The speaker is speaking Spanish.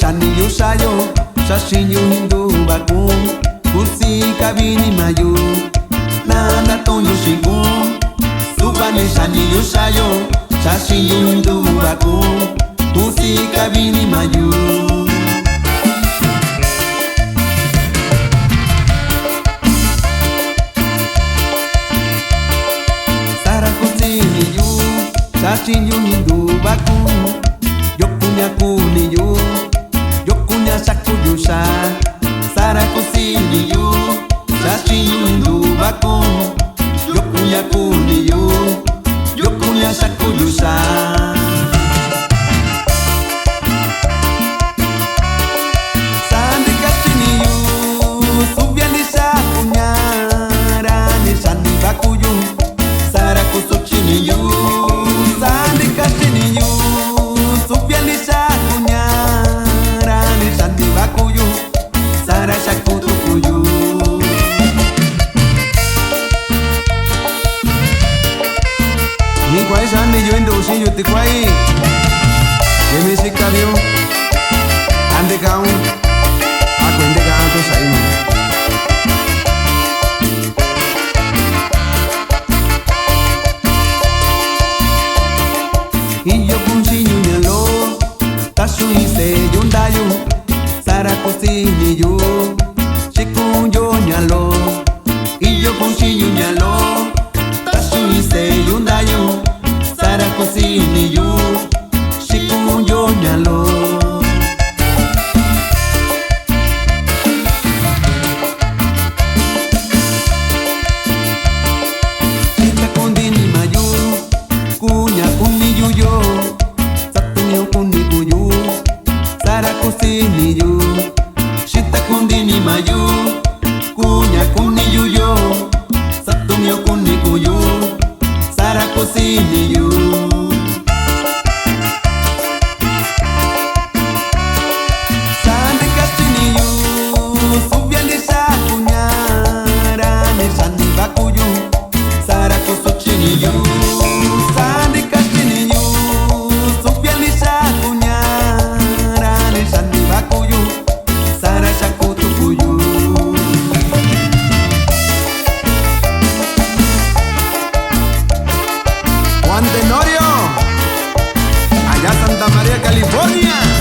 shani yusayo shashin yu hindu bakun kusi kabini mayu nanda tonyo shigun subane shani yusayo shashin yu hindu bakun kusi kabini mayu sara kusi yu shashin yu hindu bakun yokunya kuni yu yokunya sakuyusha sara kusini yu shashin yu hindu bakun yokunya kuni yu yokunya sakuyusha sandi kashini yu subyani sakunya rani shani bakuyu sara kusuchini yu sandi kashini yu subyani sakunya rani shani bakuyu sara shakutukuyu ni kwai shani yu endo shi yu tikwai yemi shikabyo ande kaun akwende kanto saimo iyo kunsinyu nyalo tasu ise yundayu sara kusini yu shikunyo nyalo iyo kunsinyu nyalo tasu ise yundayu sara kusini yu shikunyo nyalo shita kundini mayu kunya kuni yuyo satunyo kuni kuyu sara kusini yu shita kundini mayu kunya kuni yuyo satunyo kuni kuyu sara kusini yu sandi kashini yu subyani sakunya rani shani bakuyu sara kusuchini yu sandi kashini yu subyani sakunya rani shani bakuyu sara shakutukuyu Juan Tenorio allá Santa María, California.